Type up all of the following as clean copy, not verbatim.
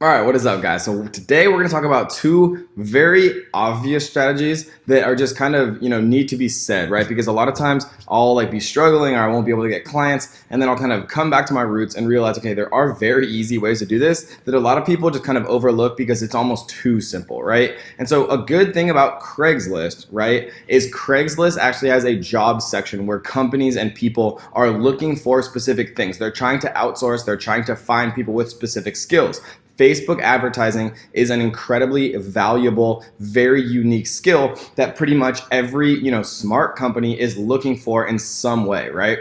All right, what is up, guys? So today we're going to talk about two very obvious strategies that are just kind of, need to be said, right? Because a lot of times I'll be struggling or I won't be able to get clients, and then I'll kind of come back to my roots and realize, okay, there are very easy ways to do this that a lot of people just kind of overlook because it's almost too simple, right? And so a good thing about Craigslist, right, is Craigslist actually has a job section where companies and people are looking for specific things. They're trying to outsource, they're trying to find people with specific skills. Facebook advertising is an incredibly valuable, very unique skill that pretty much every, smart company is looking for in some way, right?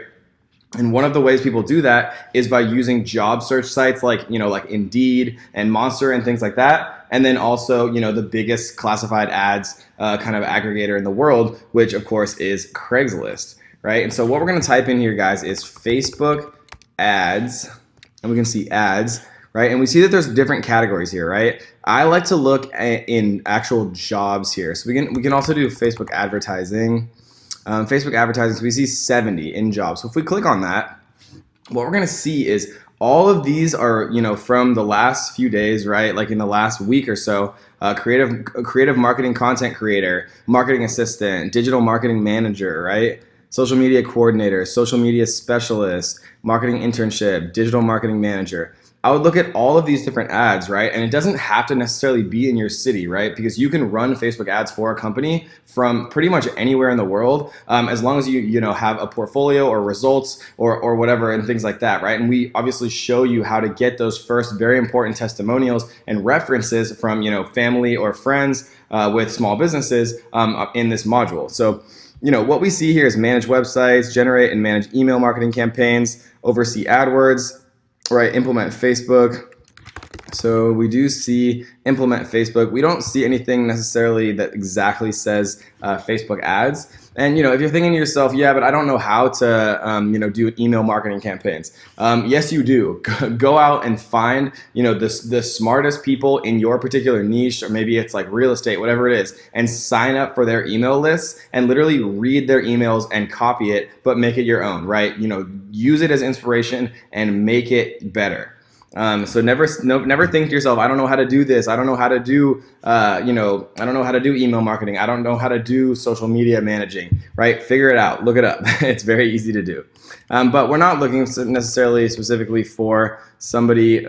And one of the ways people do that is by using job search sites like Indeed and Monster and things like that. And then also, the biggest classified ads kind of aggregator in the world, which of course is Craigslist, right? And so what we're going to type in here, guys, is Facebook ads, and we can see ads. Right, and we see that there's different categories here, right? I like to look in actual jobs here. So we can also do Facebook advertising. So we see 70 in jobs. So if we click on that, what we're gonna see is all of these are, from the last few days, right? Like in the last week or so, creative marketing content creator, marketing assistant, digital marketing manager, right? Social media coordinator, social media specialist, marketing internship, digital marketing manager. I would look at all of these different ads, right? And it doesn't have to necessarily be in your city, right? Because you can run Facebook ads for a company from pretty much anywhere in the world, as long as you have a portfolio or results or whatever and things like that, right? And we obviously show you how to get those first very important testimonials and references from family or friends with small businesses in this module. So what we see here is manage websites, generate and manage email marketing campaigns, oversee AdWords, right, implement Facebook. So we do see implement Facebook. We don't see anything necessarily that exactly says Facebook ads. And if you're thinking to yourself, yeah, but I don't know how to do email marketing campaigns. Yes, you do. Go out and find the smartest people in your particular niche, or maybe it's like real estate, whatever it is, and sign up for their email lists and literally read their emails and copy it, but make it your own, right? Use it as inspiration and make it better. So never think to yourself, I don't know how to do this. I don't know how to do, I don't know how to do email marketing. I don't know how to do social media managing, right? Figure it out. Look it up. It's very easy to do. But we're not looking necessarily specifically for somebody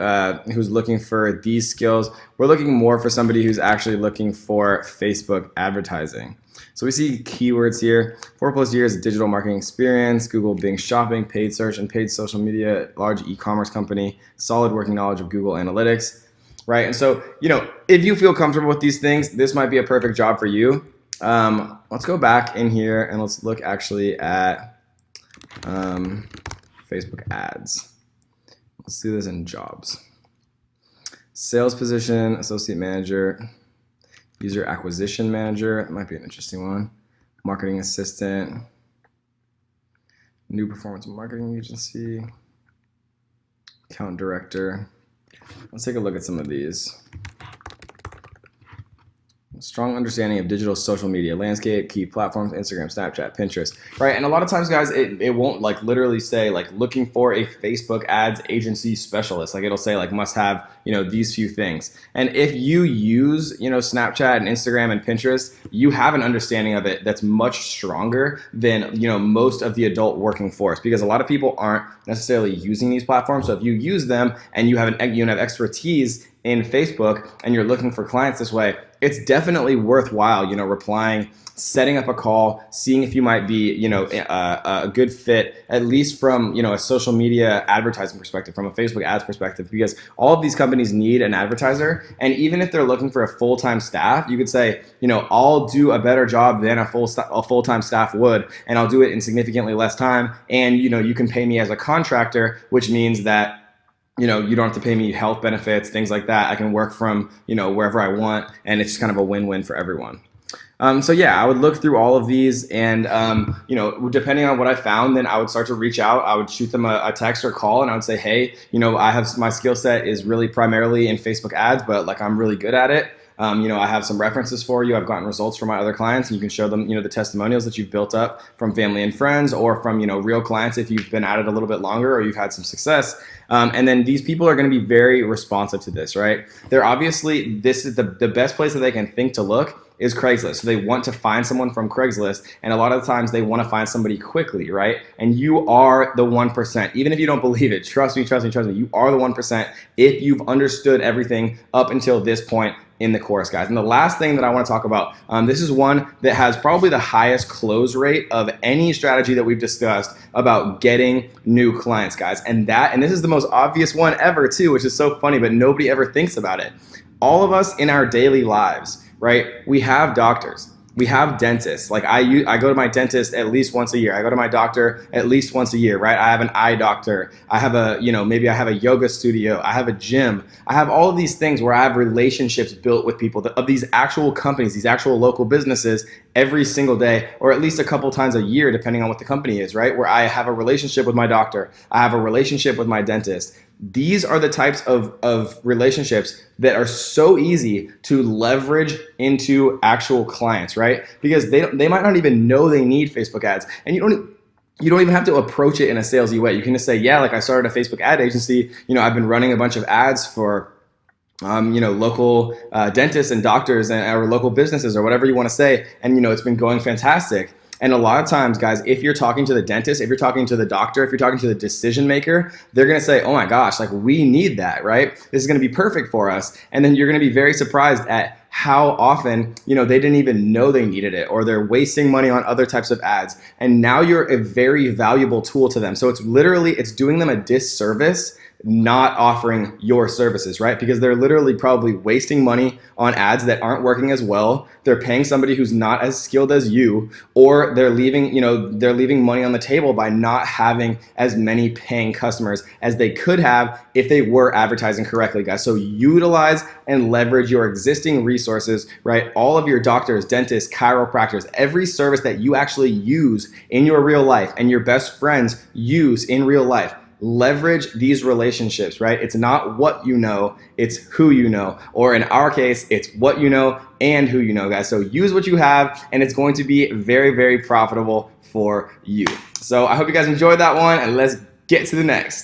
who's looking for these skills. We're looking more for somebody who's actually looking for Facebook advertising. So we see keywords here: 4+ years of digital marketing experience, Google, Bing shopping, paid search and paid social media, large e-commerce company, solid working knowledge of Google Analytics, right? And so, if you feel comfortable with these things, this might be a perfect job for you. Let's go back in here and let's look actually at Facebook ads. Let's do this in jobs. Sales position, associate manager, user acquisition manager, that might be an interesting one. Marketing assistant, new performance marketing agency, account director. Let's take a look at some of these. Strong understanding of digital social media landscape, key platforms, Instagram, Snapchat, Pinterest, right? And a lot of times, guys, it won't literally say looking for a Facebook ads agency specialist. It'll say must have these few things. And if you use Snapchat and Instagram and Pinterest, you have an understanding of it that's much stronger than most of the adult working force, because a lot of people aren't necessarily using these platforms. So if you use them and you have expertise in Facebook and you're looking for clients this way, it's definitely worthwhile, replying, setting up a call, seeing if you might be, a good fit, at least from, a social media advertising perspective, from a Facebook ads perspective, because all of these companies need an advertiser. And even if they're looking for a full-time staff, you could say, I'll do a better job than a full-time staff would, and I'll do it in significantly less time. And, you can pay me as a contractor, which means that you don't have to pay me health benefits, things like that. I can work from, wherever I want, and it's just kind of a win-win for everyone. So yeah, I would look through all of these, and depending on what I found, then I would start to reach out. I would shoot them a text or call, and I would say, hey, I have my skill set is really primarily in Facebook ads, but I'm really good at it. I have some references for you. I've gotten results from my other clients, and you can show them, the testimonials that you've built up from family and friends, or from, real clients if you've been at it a little bit longer or you've had some success. And then these people are going to be very responsive to this, right? They're obviously, this is the best place that they can think to look is Craigslist. So they want to find someone from Craigslist, and a lot of the times they want to find somebody quickly, right? And you are the 1%. Even if you don't believe it, trust me, you are the 1% if you've understood everything up until this point in the course, guys. And the last thing that I want to talk about, this is one that has probably the highest close rate of any strategy that we've discussed about getting new clients, guys. And this is the most obvious one ever too, which is so funny, but nobody ever thinks about it. All of us in our daily lives, right? We have doctors. We have dentists. Like I go to my dentist at least once a year. I go to my doctor at least once a year, right? I have an eye doctor. I have maybe I have a yoga studio. I have a gym. I have all of these things where I have relationships built with people of these actual companies, these actual local businesses every single day, or at least a couple times a year, depending on what the company is, right? Where I have a relationship with my doctor. I have a relationship with my dentist. These are the types of relationships that are so easy to leverage into actual clients, right? Because they might not even know they need Facebook ads, and you don't even have to approach it in a salesy way. You can just say, yeah, like I started a Facebook ad agency. I've been running a bunch of ads for local dentists and doctors or local businesses or whatever you want to say, and it's been going fantastic. And a lot of times, guys, if you're talking to the dentist, if you're talking to the doctor, if you're talking to the decision maker, they're going to say, oh my gosh, like we need that, right? This is going to be perfect for us. And then you're going to be very surprised at how often, they didn't even know they needed it, or they're wasting money on other types of ads. And now you're a very valuable tool to them. So it's doing them a disservice not offering your services, right? Because they're literally probably wasting money on ads that aren't working as well. They're paying somebody who's not as skilled as you, or they're leaving money on the table by not having as many paying customers as they could have if they were advertising correctly, guys. So utilize and leverage your existing resources, right? All of your doctors, dentists, chiropractors, every service that you actually use in your real life and your best friends use in real life. Leverage these relationships, right? It's not what you know, it's who you know. Or in our case, it's what you know and who you know, guys. So use what you have, and it's going to be very, very profitable for you. So I hope you guys enjoyed that one, and let's get to the next.